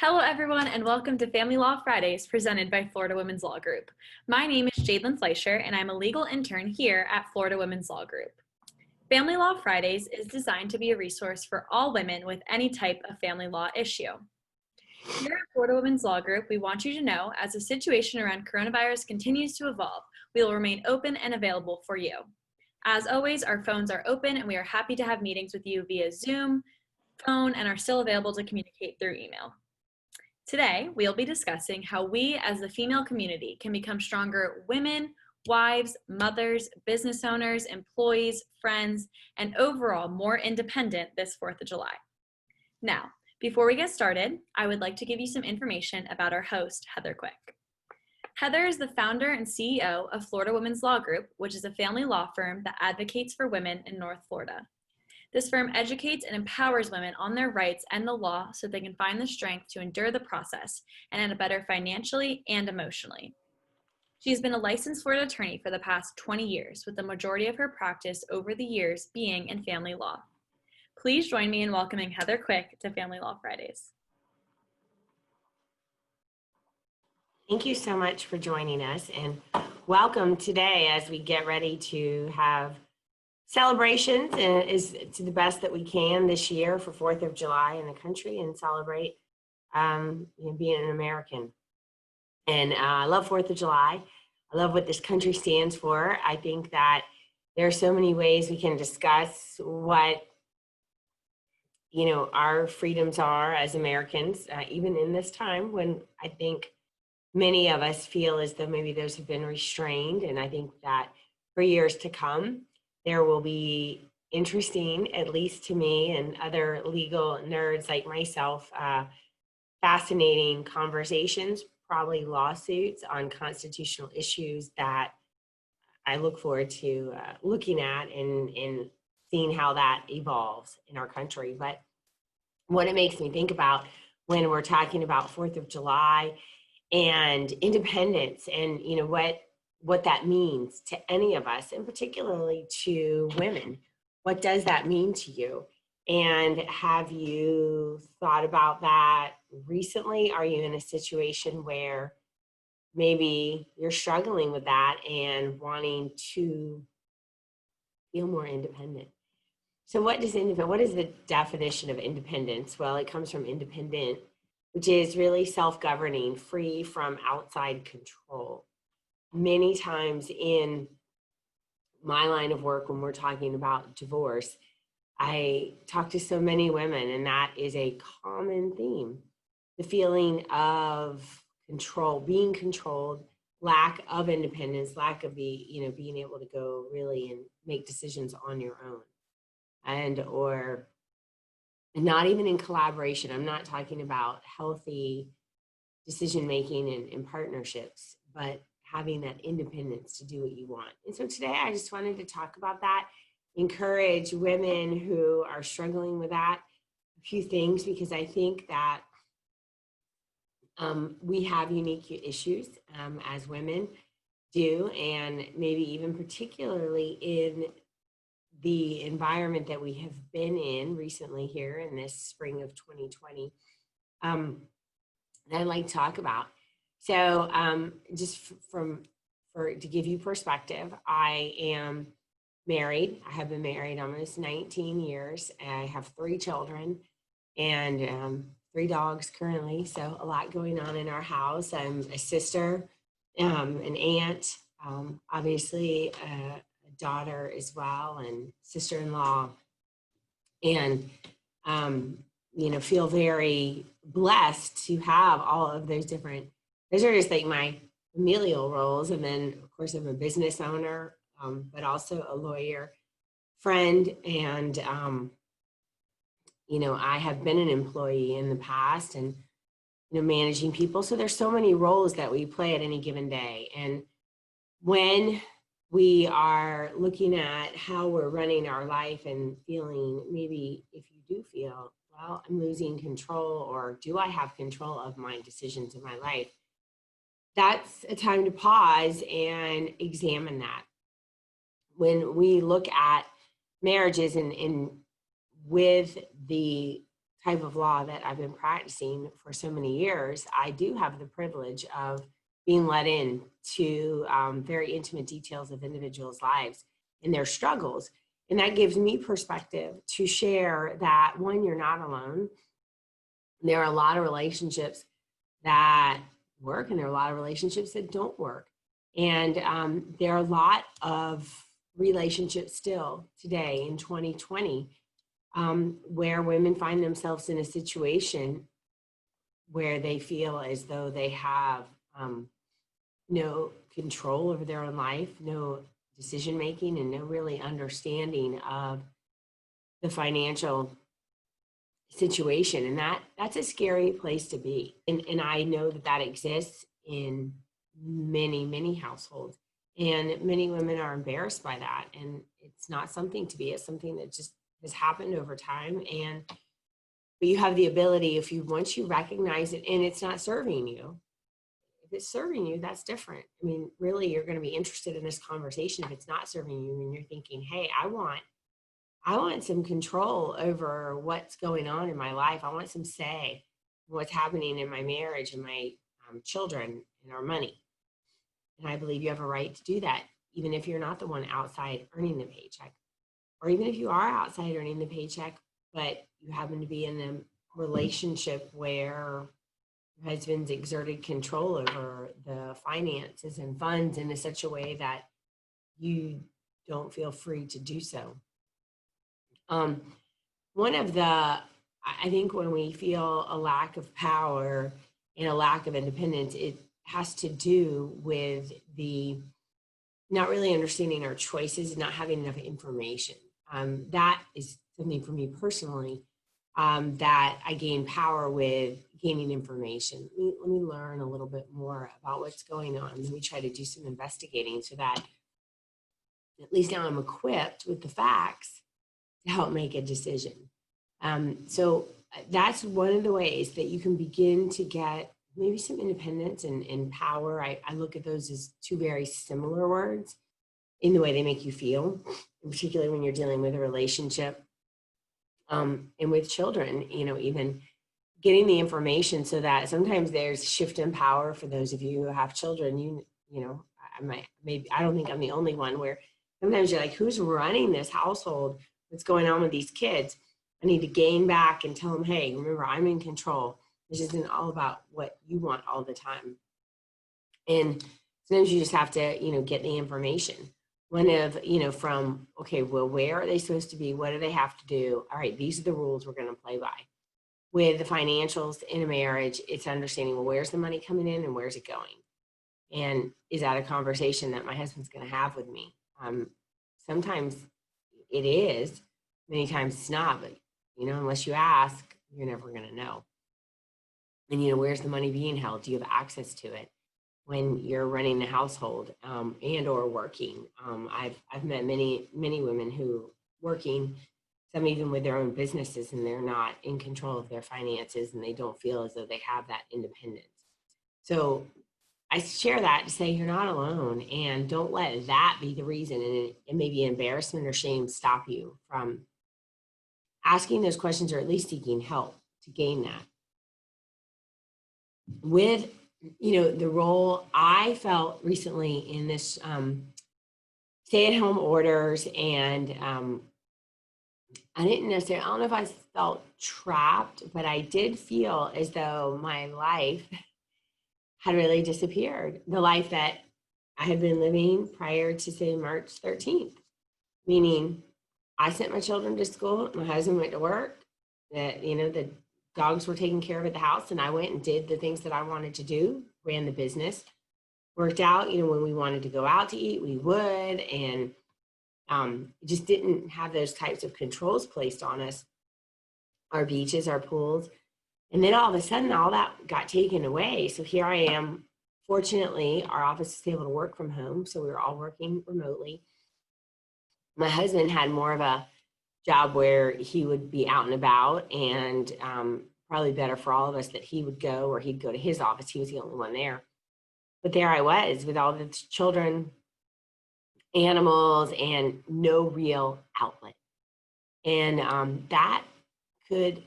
Hello, everyone, and welcome to Family Law Fridays presented by Florida Women's Law Group. My name is Jadlyn Fleischer, and I'm a legal intern here at Florida Women's Law Group. Family Law Fridays is designed to be a resource for all women with any type of family law issue. Here at Florida Women's Law Group, we want you to know as the situation around coronavirus continues to evolve, we will remain open and available for you. As always, our phones are open, and we are happy to have meetings with you via Zoom, phone, and are still available to communicate through email. Today, we'll be discussing how we as the female community can become stronger women, wives, mothers, business owners, employees, friends, and overall more independent this 4th of July. Now, before we get started, I would like to give you some information about our host, Heather Quick. Heather is the founder and CEO of Florida Women's Law Group, which is a family law firm that advocates for women in North Florida. This firm educates and empowers women on their rights and the law so they can find the strength to endure the process and end up better financially and emotionally. She has been a licensed Florida attorney for the past 20 years, with the majority of her practice over the years being in family law. Please join me in welcoming Heather Quick to Family Law Fridays. Thank you so much for joining us, and welcome today as we get ready to have celebrations is to the best that we can this year for 4th of July in the country and celebrate being an American. And I love 4th of July. I love what this country stands for. I think that there are so many ways we can discuss what our freedoms are as Americans, even in this time when I think many of us feel as though maybe those have been restrained. And I think that for years to come, there will be interesting, at least to me and other legal nerds like myself, fascinating conversations, probably lawsuits on constitutional issues that I look forward to looking at and seeing how that evolves in our country. But what it makes me think about when we're talking about 4th of July and independence and what that means to any of us, and particularly to women. What does that mean to you? And have you thought about that recently? Are you in a situation where maybe you're struggling with that and wanting to feel more independent? So what is the definition of independence? Well, it comes from independent, which is really self-governing, free from outside control. Many times in my line of work, when we're talking about divorce, I talk to so many women, and that is a common theme. The feeling of control, being controlled, lack of independence, lack of being able to go really and make decisions on your own, and or not even in collaboration. I'm not talking about healthy decision-making and partnerships, but having that independence to do what you want. And so today I just wanted to talk about that, encourage women who are struggling with that, a few things, because I think that we have unique issues as women do, and maybe even particularly in the environment that we have been in recently here in this spring of 2020, that I'd like to talk about. So just to give you perspective, I am married. I have been married almost 19 years. I have 3 children and 3 dogs currently. So a lot going on in our house. I'm a sister, an aunt, obviously a daughter as well, and sister-in-law, and feel very blessed to have all of those different. Those are just like my familial roles. And then, of course, I'm a business owner, but also a lawyer, friend. And, I have been an employee in the past and, managing people. So there's so many roles that we play at any given day. And when we are looking at how we're running our life and feeling, maybe if you do feel, well, I'm losing control, or do I have control of my decisions in my life? That's a time to pause and examine that. When we look at marriages and with the type of law that I've been practicing for so many years, I do have the privilege of being let in to very intimate details of individuals' lives and their struggles. And that gives me perspective to share that, one, you're not alone. There are a lot of relationships that work, and there are a lot of relationships that don't work. And there are a lot of relationships still today in 2020 where women find themselves in a situation where they feel as though they have no control over their own life, no decision making, and no really understanding of the financial situation. And that's a scary place to be. And I know that that exists in many, many households. And many women are embarrassed by that. And it's not something to be, it's something that just has happened over time. But you have the ability, once you recognize it and it's not serving you, if it's serving you, that's different. I mean, really, you're going to be interested in this conversation if it's not serving you and you're thinking, hey, I want some control over what's going on in my life. I want some say in what's happening in my marriage and my children and our money. And I believe you have a right to do that, even if you're not the one outside earning the paycheck, or even if you are outside earning the paycheck, but you happen to be in a relationship where your husband's exerted control over the finances and funds in such a way that you don't feel free to do so. One of I think when we feel a lack of power and a lack of independence, it has to do with the not really understanding our choices, not having enough information. That is something for me personally that I gain power with gaining information. Let me learn a little bit more about what's going on. Let me try to do some investigating so that at least now I'm equipped with the facts to help make a decision. So that's one of the ways that you can begin to get maybe some independence and power. I look at those as two very similar words in the way they make you feel, particularly when you're dealing with a relationship and with children, even getting the information so that sometimes there's shift in power for those of you who have children. I don't think I'm the only one where sometimes you're like, who's running this household? What's going on with these kids? I need to gain back and tell them, hey, remember, I'm in control. This isn't all about what you want all the time. And sometimes you just have to, get the information. One of, from, okay, well, where are they supposed to be? What do they have to do? All right, these are the rules we're going to play by. With the financials in a marriage, it's understanding, well, where's the money coming in and where's it going? And is that a conversation that my husband's going to have with me? Sometimes it is, many times it's not, but, unless you ask, you're never going to know. And, where's the money being held? Do you have access to it when you're running the household and or working? I've met many women who working, some even with their own businesses, and they're not in control of their finances and they don't feel as though they have that independence. So I share that to say you're not alone, and don't let that be the reason and maybe embarrassment or shame stop you from asking those questions, or at least seeking help to gain that. With, the role I felt recently in this stay-at-home orders, and I don't know if I felt trapped, but I did feel as though my life had really disappeared. The life that I had been living prior to, say, March 13th, meaning I sent my children to school, my husband went to work, the dogs were taken care of at the house, and I went and did the things that I wanted to do, ran the business, worked out, when we wanted to go out to eat, we would, and just didn't have those types of controls placed on us, our beaches, our pools. And then all of a sudden, all that got taken away. So here I am. Fortunately, our office is able to work from home, so we were all working remotely. My husband had more of a job where he would be out and about, and probably better for all of us that he would go, or he'd go to his office. He was the only one there. But there I was with all the children, animals, and no real outlet. And that could,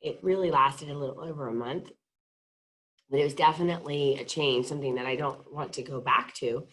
it really lasted a little over a month, but it was definitely a change, something that I don't want to go back to.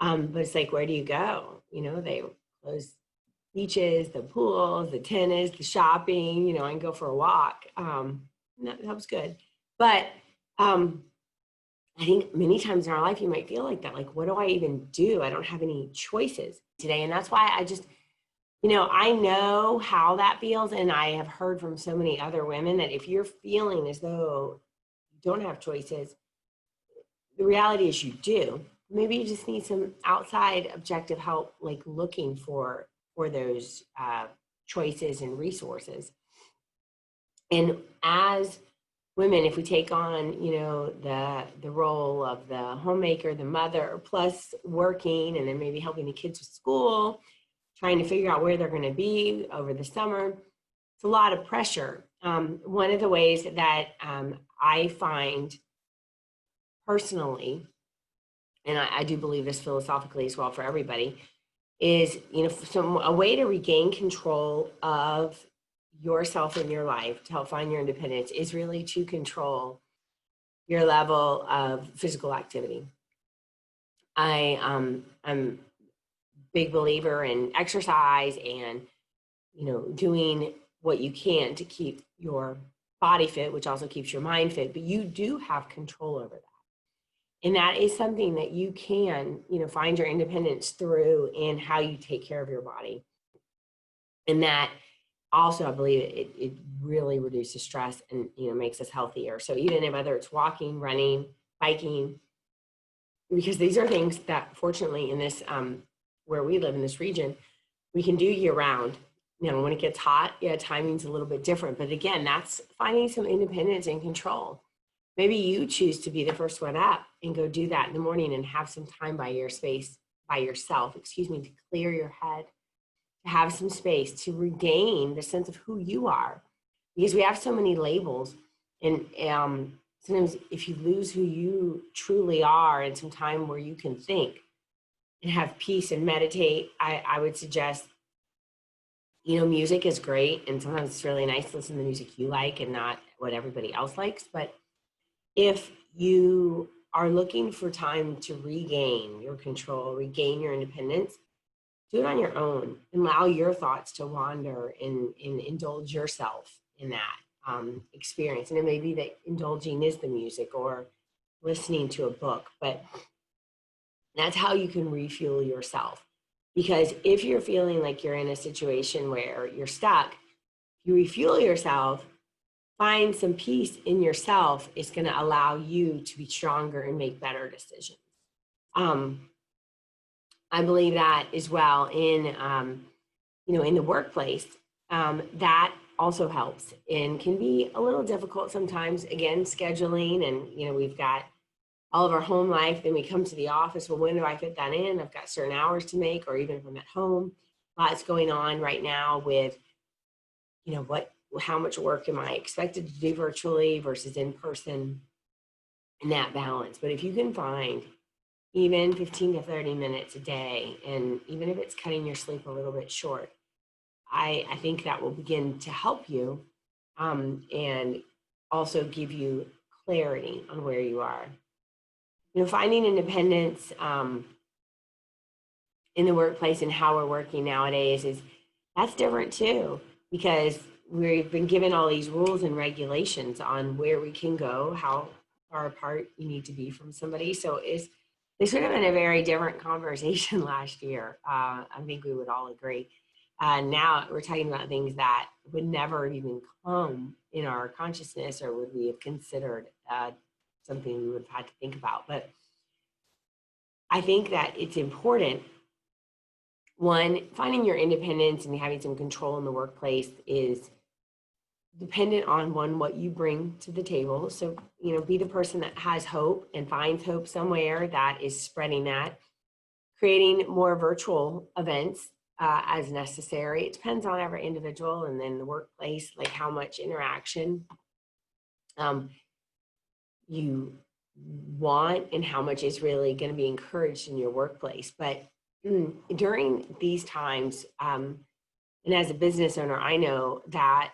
But it's like, where do you go? They close beaches, the pools, the tennis, the shopping, I can go for a walk. That was good. But I think many times in our life, you might feel like that. Like, what do I even do? I don't have any choices today. And that's why I know how that feels. And I have heard from so many other women that if you're feeling as though you don't have choices, the reality is you do. Maybe you just need some outside objective help, like looking for those choices and resources. And as women, if we take on, the role of the homemaker, the mother, plus working, and then maybe helping the kids with school, trying to figure out where they're going to be over the summer, it's a lot of pressure. One of the ways that I find personally, and I do believe this philosophically as well for everybody, is, a way to regain control of yourself in your life to help find your independence is really to control your level of physical activity. I'm a big believer in exercise and, doing what you can to keep your body fit, which also keeps your mind fit, but you do have control over that. And that is something that you can, find your independence through in how you take care of your body. And that also, I believe it really reduces stress and, makes us healthier. So even if whether it's walking, running, biking, because these are things that fortunately in this, where we live in this region, we can do year round. When it gets hot, timing's a little bit different. But again, that's finding some independence and control. Maybe you choose to be the first one up and go do that in the morning and have some time by yourself, to clear your head, to have some space, to regain the sense of who you are. Because we have so many labels. And sometimes if you lose who you truly are and some time where you can think and have peace and meditate, I would suggest, music is great. And sometimes it's really nice to listen to the music you like and not what everybody else likes. But if you are looking for time to regain your control, regain your independence, do it on your own and allow your thoughts to wander and indulge yourself in that experience. And it may be that indulging is the music or listening to a book, but that's how you can refuel yourself. Because if you're feeling like you're in a situation where you're stuck, you refuel yourself, find some peace in yourself, is going to allow you to be stronger and make better decisions. I believe that as well in, in the workplace, that also helps and can be a little difficult sometimes. Again, scheduling and, we've got all of our home life, then we come to the office. Well, when do I fit that in? I've got certain hours to make, or even if I'm at home, lots going on right now with, how much work am I expected to do virtually versus in person, and that balance. But if you can find even 15 to 30 minutes a day, and even if it's cutting your sleep a little bit short, I think that will begin to help you and also give you clarity on where you are. Finding independence in the workplace and how we're working nowadays that's different too, because we've been given all these rules and regulations on where we can go, how far apart you need to be from somebody. So this would have been a very different conversation last year. I think we would all agree. Now we're talking about things that would never even come in our consciousness, or would we have considered something we would have had to think about. But I think that it's important. One, finding your independence and having some control in the workplace is dependent on what you bring to the table. So, be the person that has hope and finds hope somewhere that is spreading that, creating more virtual events as necessary. It depends on every individual, and then the workplace, like how much interaction you want and how much is really going to be encouraged in your workplace. But during these times, and as a business owner, I know that,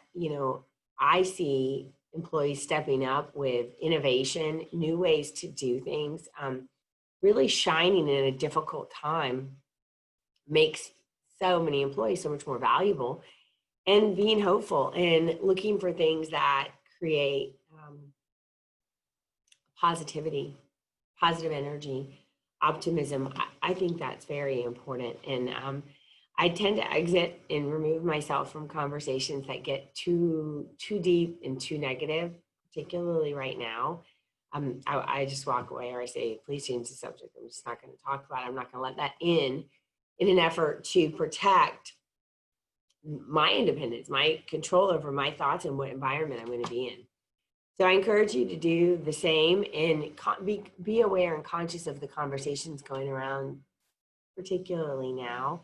I see employees stepping up with innovation, new ways to do things, really shining in a difficult time makes so many employees so much more valuable, and being hopeful and looking for things that create positivity, positive energy, optimism. I think that's very important. And I tend to exit and remove myself from conversations that get too deep and too negative, particularly right now. I just walk away, or I say, please change the subject. I'm just not going to talk about it. I'm not going to let that in an effort to protect my independence, my control over my thoughts and what environment I'm going to be in. So I encourage you to do the same and be aware and conscious of the conversations going around, particularly now,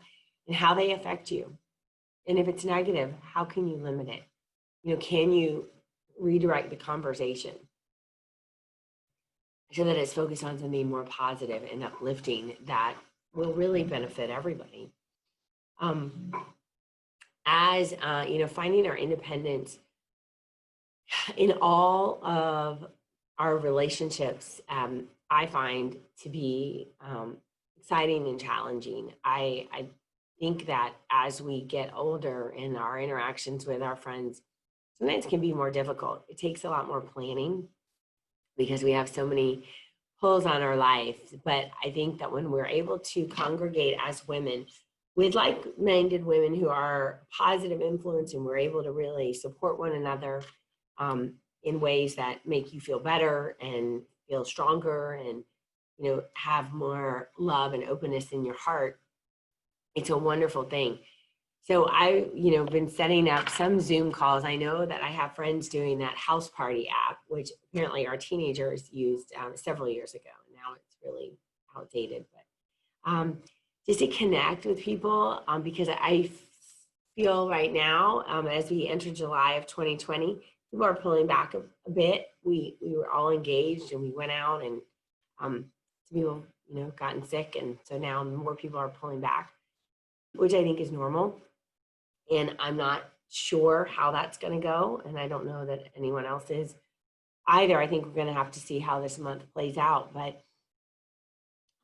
and how they affect you. And if it's negative, how can you limit it? Can you redirect the conversation so that it's focused on something more positive and uplifting that will really benefit everybody? Finding our independence in all of our relationships, I find to be exciting and challenging. I think that as we get older and our interactions with our friends sometimes can be more difficult. It takes a lot more planning because we have so many pulls on our life. But I think that when we're able to congregate as women with like-minded women who are positive influence, and we're able to really support one another in ways that make you feel better and feel stronger and, have more love and openness in your heart, it's a wonderful thing. So I, been setting up some Zoom calls. I know that I have friends doing that house party app, which apparently our teenagers used several years ago. Now it's really outdated, but just to connect with people, because I feel right now, as we enter July of 2020, people are pulling back a bit. We were all engaged and we went out, and some people, gotten sick. And so now more people are pulling back, which I think is normal. And I'm not sure how that's going to go. And I don't know that anyone else is either. I think we're going to have to see how this month plays out. But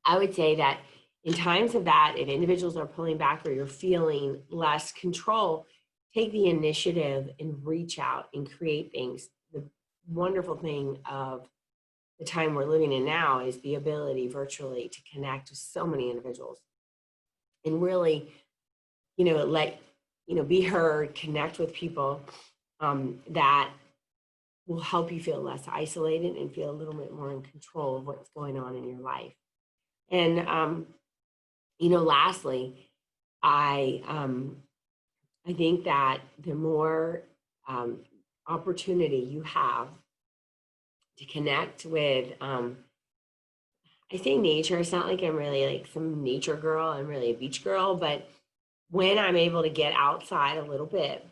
I would say that in times of that, if individuals are pulling back or you're feeling less control, take the initiative and reach out and create things. The wonderful thing of the time we're living in now is the ability virtually to connect with so many individuals and really, be heard, connect with people that will help you feel less isolated and feel a little bit more in control of what's going on in your life. And, lastly, I think that the more opportunity you have to connect with, I say nature, it's not like I'm really like some nature girl, I'm really a beach girl, but when I'm able to get outside a little bit,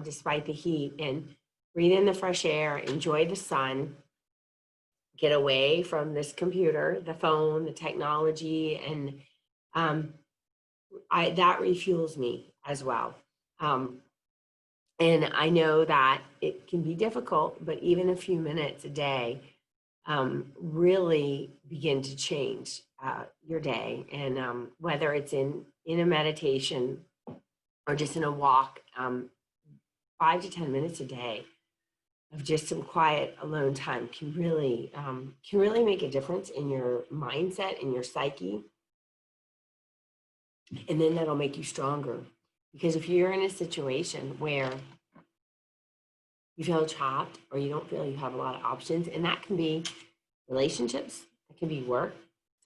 despite the heat, and breathe in the fresh air, enjoy the sun, get away from this computer, the phone, the technology, and that refuels me as well. And I know that it can be difficult, but even a few minutes a day really begin to change your day. And whether it's in a meditation or just in a walk, 5 to 10 minutes a day of just some quiet alone time can really make a difference in your mindset and your psyche. And then that'll make you stronger. Because if you're in a situation where you feel trapped or you don't feel you have a lot of options, and that can be relationships, it can be work,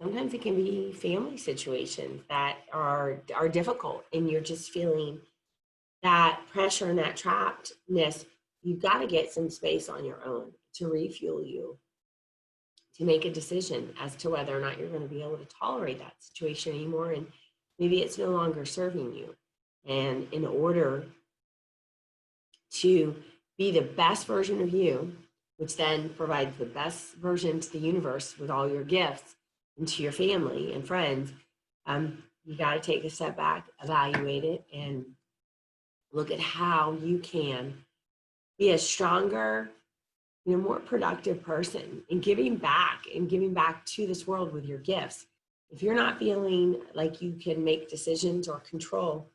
sometimes it can be family situations that are difficult, and you're just feeling that pressure and that trappedness, you've got to get some space on your own to refuel you, to make a decision as to whether or not you're going to be able to tolerate that situation anymore, and maybe it's no longer serving you. And in order to be the best version of you, which then provides the best version to the universe with all your gifts and to your family and friends, you got to take a step back, evaluate it, and look at how you can be a stronger, more productive person, and giving back to this world with your gifts. If you're not feeling like you can make decisions or control,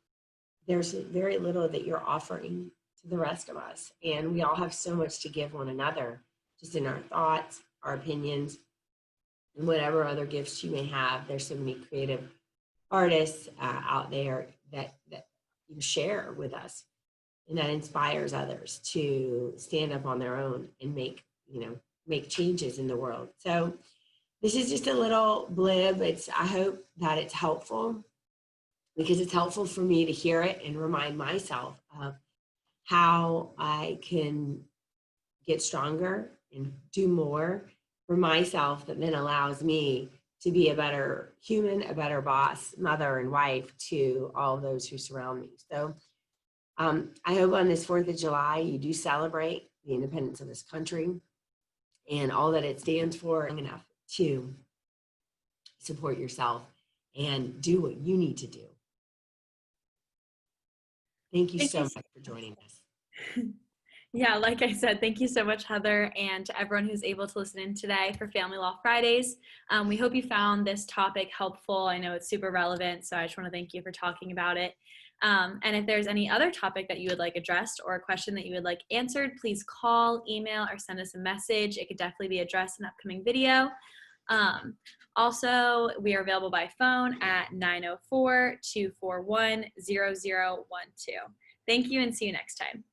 there's very little that you're offering to the rest of us. And we all have so much to give one another, just in our thoughts, our opinions, and whatever other gifts you may have. There's so many creative artists out there that you share with us, and that inspires others to stand up on their own and make changes in the world. So this is just a little blib. I hope that it's helpful, because it's helpful for me to hear it and remind myself of how I can get stronger and do more for myself, that then allows me to be a better human, a better boss, mother, and wife to all those who surround me. So I hope on this 4th of July, you do celebrate the independence of this country and all that it stands for, enough to support yourself and do what you need to do. Thank you so much for joining us. Yeah, like I said, thank you so much, Heather, and to everyone who's able to listen in today for Family Law Fridays. We hope you found this topic helpful. I know it's super relevant, so I just want to thank you for talking about it. And if there's any other topic that you would like addressed or a question that you would like answered, please call, email, or send us a message. It could definitely be addressed in an upcoming video. Also, we are available by phone at 904-241-0012. Thank you, and see you next time.